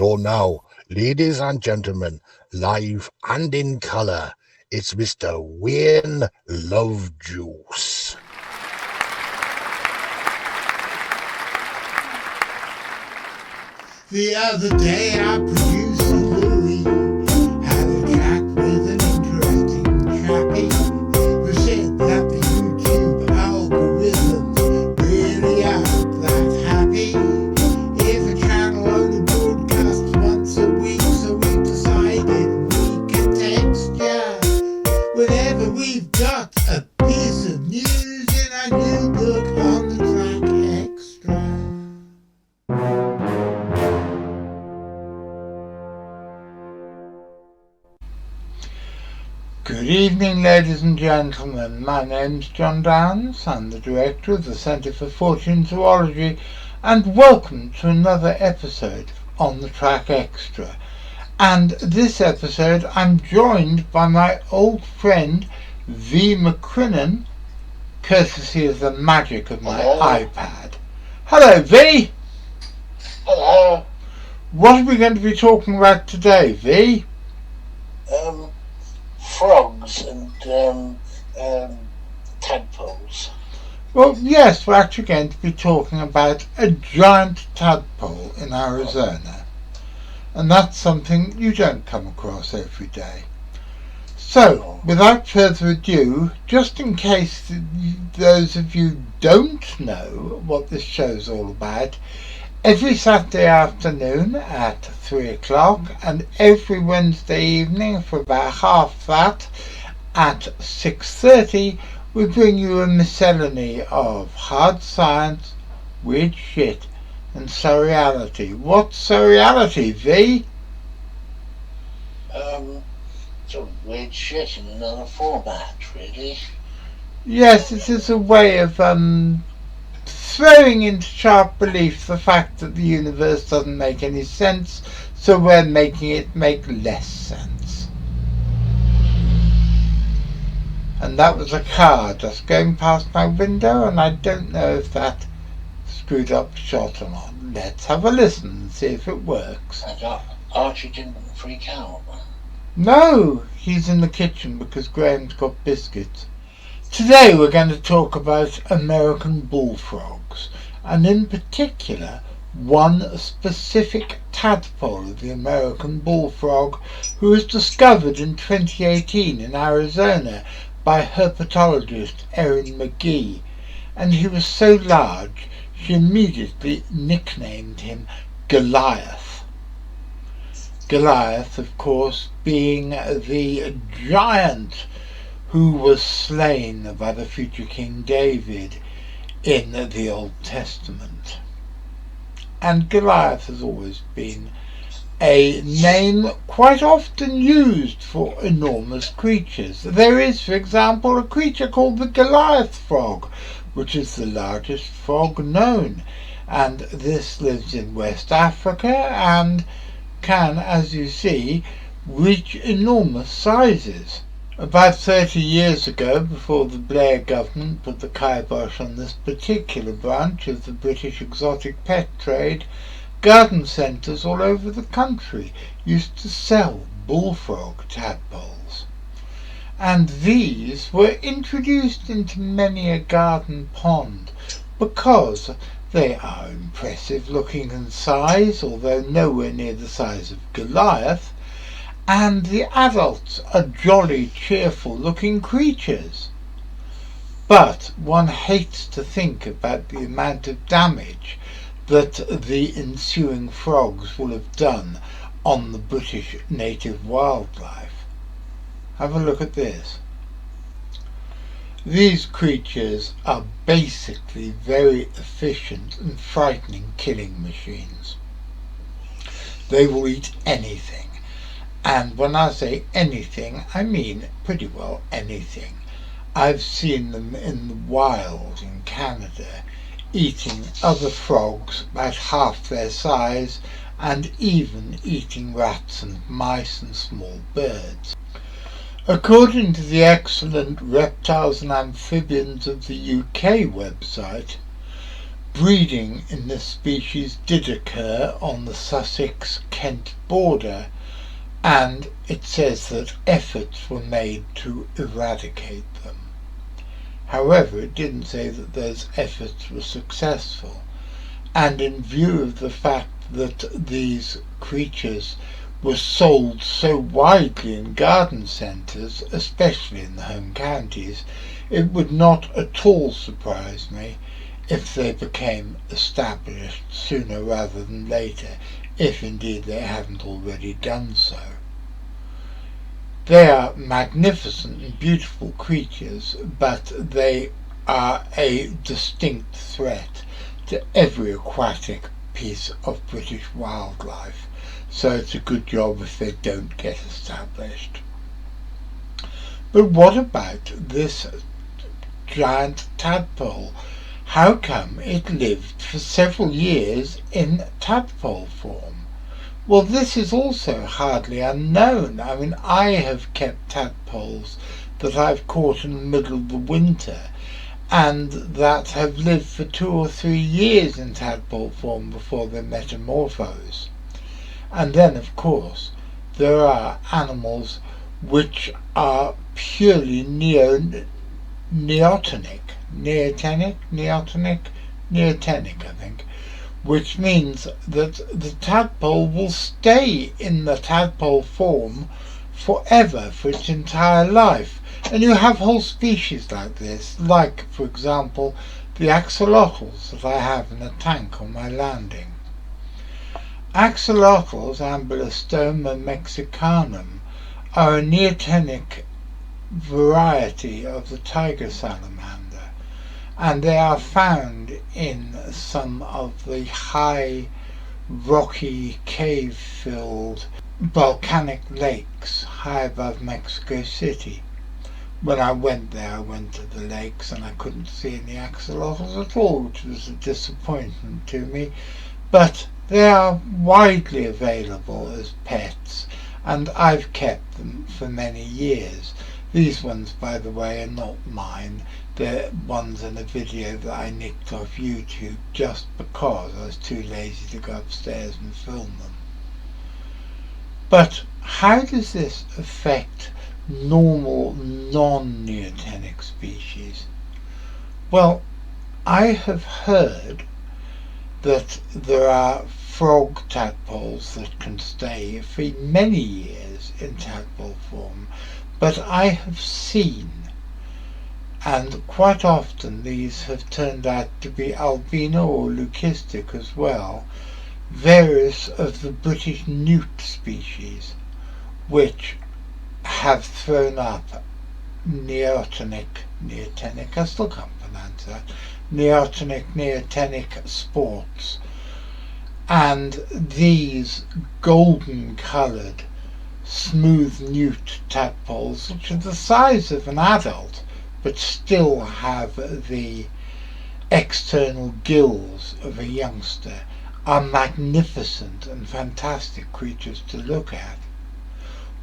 So now, ladies and gentlemen, live and in color, it's Mr. Wayne Love Juice. The other day I produced a Louis, had a chat with an interesting chappie who said that the YouTube algorithms really aren't that happy. If a channel only broadcasts once a week, so we decided we could text ya whenever we've got a piece of news in our new book on the Track Extra. Good evening, ladies and gentlemen. My name's John Downs. I'm the director of the Centre for Fortean Zoology, and welcome to another episode on the Track Extra. And this episode I'm joined by my old friend V. McCrinnan, courtesy of the magic of my iPad. Hello, V. Hello. What are we going to be talking about today, V? Frogs and tadpoles. Well, yes, we're actually going to be talking about a giant tadpole in Arizona. And that's something you don't come across every day. So, without further ado, just in case those of you don't know what this show's all about, every Saturday afternoon at 3 o'clock and every Wednesday evening for about half that at 6:30, we bring you a miscellany of hard science, weird shit and surreality. What's surreality, V? Some weird shit in another format, really. Yes, it is a way of throwing into sharp relief the fact that the universe doesn't make any sense, so we're making it make less sense. And that was a car just going past my window, and I don't know if that screwed up the shot or not. Let's have a listen and see if it works. And Archie didn't freak out. No, he's in the kitchen because Graham's got biscuits. Today we're going to talk about American bullfrogs, and in particular one specific tadpole of the American bullfrog who was discovered in 2018 in Arizona by herpetologist Erin McGee, and he was so large she immediately nicknamed him Goliath. Goliath, of course, being the giant who was slain by the future King David in the Old Testament. And Goliath has always been a name quite often used for enormous creatures. There is, for example, a creature called the Goliath frog, which is the largest frog known, and this lives in West Africa and can, as you see, reach enormous sizes. About 30 years ago, before the Blair government put the kibosh on this particular branch of the British exotic pet trade, garden centres all over the country used to sell bullfrog tadpoles. And these were introduced into many a garden pond because they are impressive looking in size, although nowhere near the size of Goliath, and the adults are jolly, cheerful looking creatures. But one hates to think about the amount of damage that the ensuing frogs will have done on the British native wildlife. Have a look at this. These creatures are basically very efficient and frightening killing machines. They will eat anything. And when I say anything, I mean pretty well anything. I've seen them in the wild in Canada, eating other frogs about half their size, and even eating rats and mice and small birds. According to the excellent Reptiles and Amphibians of the UK website, Breeding in this species did occur on the Sussex-Kent border, and it says that efforts were made to eradicate them. However, it didn't say that those efforts were successful, and in view of the fact that these creatures were sold so widely in garden centres, especially in the home counties, it would not at all surprise me if they became established sooner rather than later, if indeed they haven't already done so. They are magnificent and beautiful creatures, but they are a distinct threat to every aquatic piece of British wildlife, so it's a good job if they don't get established. But what about this giant tadpole? How come it lived for several years in tadpole form? Well, this is also hardly unknown. I mean, I have kept tadpoles that I've caught in the middle of the winter and that have lived for 2 or 3 years in tadpole form before they metamorphose. And then, of course, there are animals which are purely neotenic, I think, which means that the tadpole will stay in the tadpole form forever, for its entire life. And you have whole species like this, like, for example, the axolotls that I have in a tank on my landing. Axolotls, Ambulostoma mexicanum, are a neotenic variety of the tiger salamander, and they are found in some of the high, rocky, cave-filled volcanic lakes high above Mexico City. When I went there, I went to the lakes and I couldn't see any axolotls at all, which was a disappointment to me, but they are widely available as pets, and I've kept them for many years. These ones, by the way, are not mine. They're ones in a video that I nicked off YouTube just because I was too lazy to go upstairs and film them. But how does this affect normal non-neotenic species? Well, I have heard that there are frog tadpoles that can stay for many years in tadpole form, but I have seen, and quite often these have turned out to be albino or leucistic as well, various of the British newt species, which have thrown up neotenic, I still can't pronounce that, neotenic sports. And these golden coloured smooth newt tadpoles, which are the size of an adult but still have the external gills of a youngster, are magnificent and fantastic creatures to look at.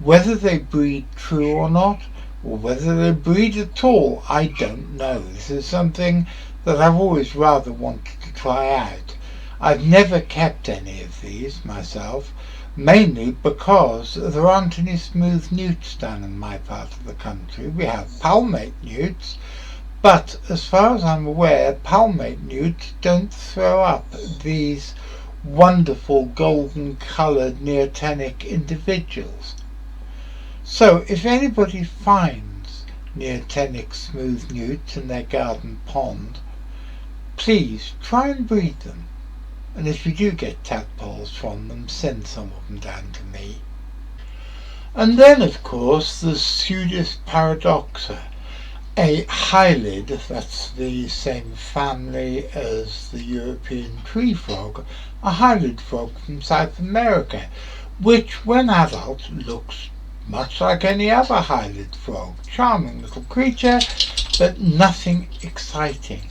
Whether they breed true or not, or whether they breed at all, I don't know. This is something that I've always rather wanted to try out. I've never kept any of these myself, mainly because there aren't any smooth newts down in my part of the country. We have palmate newts, but as far as I'm aware, palmate newts don't throw up these wonderful golden coloured neotenic individuals. So if anybody finds neotenic smooth newts in their garden pond, please try and breed them. And if you do get tadpoles from them, send some of them down to me. And then, of course, the Pseudus paradoxa, a hylid, that's the same family as the European tree frog, a hylid frog from South America, which when adult looks much like any other hylid frog. Charming little creature, but nothing exciting.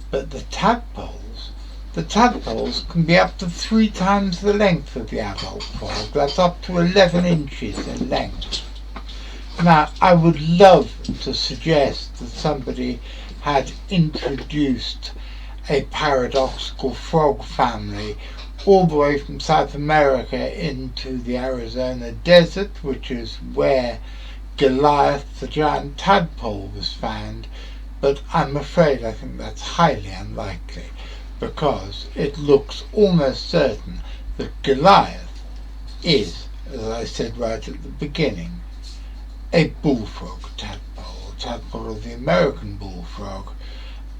But the tadpoles can be up to 3 times the length of the adult frog. That's up to 11 inches in length. Now, I would love to suggest that somebody had introduced a paradoxical frog family all the way from South America into the Arizona desert, which is where Goliath, the giant tadpole, was found. But I'm afraid I think that's highly unlikely, because it looks almost certain that Goliath is, as I said right at the beginning, a bullfrog tadpole, a tadpole of the American bullfrog,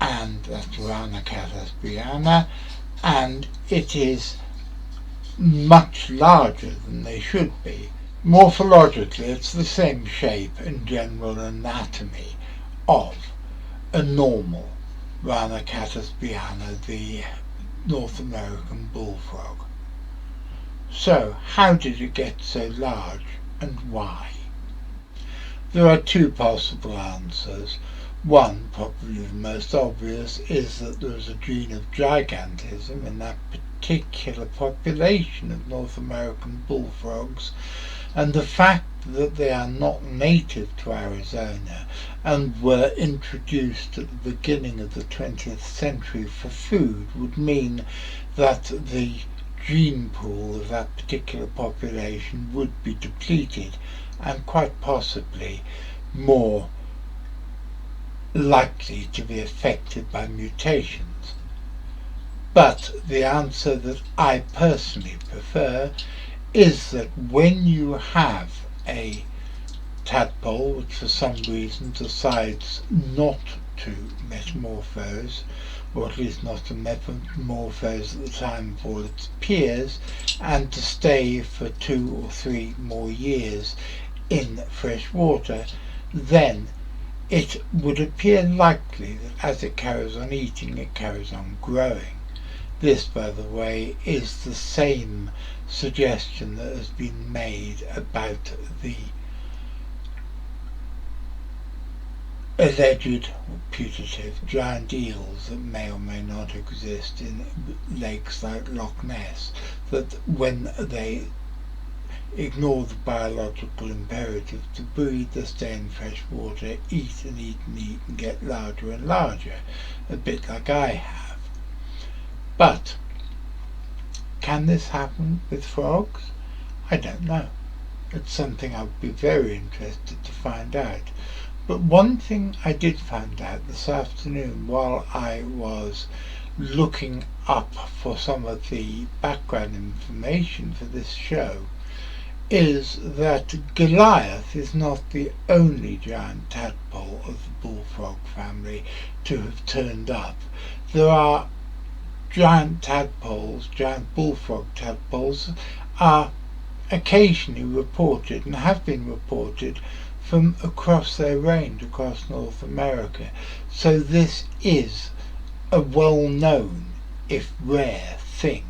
and that's Ranacatus briana, and it is much larger than they should be. Morphologically, it's the same shape and general anatomy of a normal Ranacatus briana, the North American bullfrog. So, how did it get so large, and why? There are two possible answers. One, probably the most obvious, is that there is a gene of gigantism in that particular population of North American bullfrogs, and the fact that they are not native to Arizona and were introduced at the beginning of the 20th century for food would mean that the gene pool of that particular population would be depleted and quite possibly more likely to be affected by mutations. But the answer that I personally prefer is that when you have a tadpole which for some reason decides not to metamorphose, or at least not to metamorphose at the time of all its peers, and to stay for 2 or 3 more years in fresh water, then it would appear likely that as it carries on eating, it carries on growing. This, by the way, is the same suggestion that has been made about the alleged or putative giant eels that may or may not exist in lakes like Loch Ness, that when they ignore the biological imperative to breed, they stay in fresh water, eat and eat and eat and get larger and larger, a bit like I have. But can this happen with frogs? I don't know. It's something I would be very interested to find out. But one thing I did find out this afternoon while I was looking up for some of the background information for this show is that Goliath is not the only giant tadpole of the bullfrog family to have turned up. There are giant tadpoles, giant bullfrog tadpoles, are occasionally reported and have been reported from across their range across North America. So this is a well-known, if rare, thing.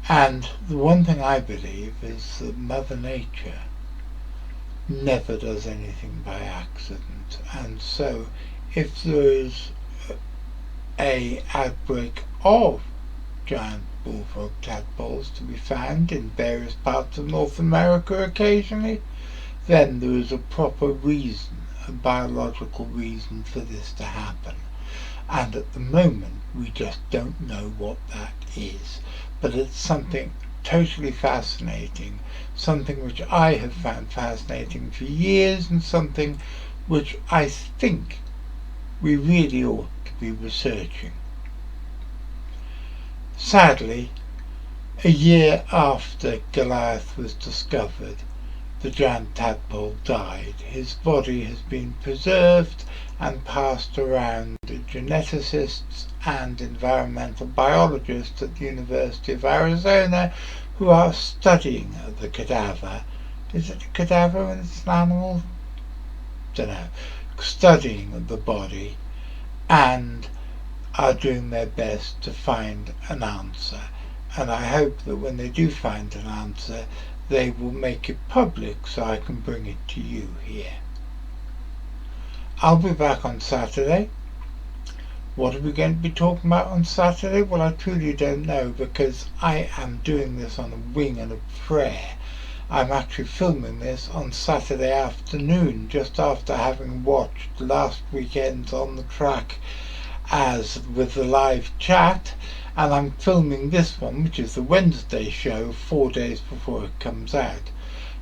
And the one thing I believe is that Mother Nature never does anything by accident, and so if there is a outbreak of giant bullfrog tadpoles to be found in various parts of North America occasionally, then there is a proper reason, a biological reason for this to happen. And at the moment we just don't know what that is. But it's something totally fascinating, something which I have found fascinating for years, and something which I think we really ought to be researching. Sadly, a year after Goliath was discovered, the giant tadpole died. His body has been preserved and passed around geneticists and environmental biologists at the University of Arizona who are studying the cadaver. Is it a cadaver when it's an animal? Don't know. Studying the body and are doing their best to find an answer. And I hope that when they do find an answer, they will make it public so I can bring it to you here. I'll be back on Saturday. What are we going to be talking about on Saturday? Well, I truly don't know, because I am doing this on a wing and a prayer. I'm actually filming this on Saturday afternoon, just after having watched last weekend's On the Track as with the live chat, and I'm filming this one, which is the Wednesday show, 4 days before it comes out.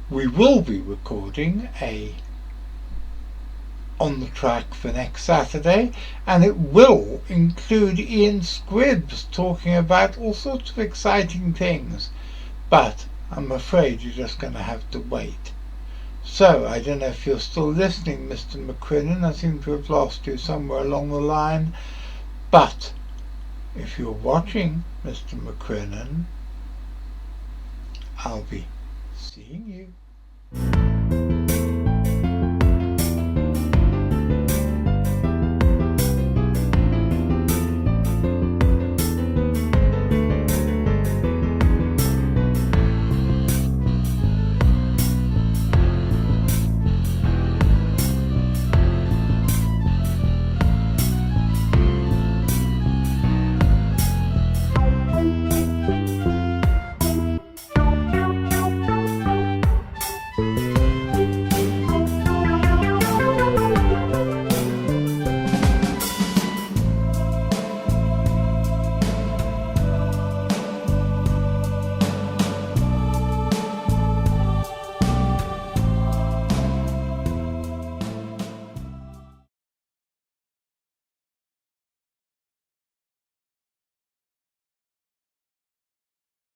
We will be recording a On the Track for next Saturday, and it will include Ian Scribbs talking about all sorts of exciting things, but I'm afraid you're just going to have to wait. So, I don't know if you're still listening, Mr. McCrinnan. I seem to have lost you somewhere along the line. But if you're watching, Mr. McCrinnan, I'll be seeing you.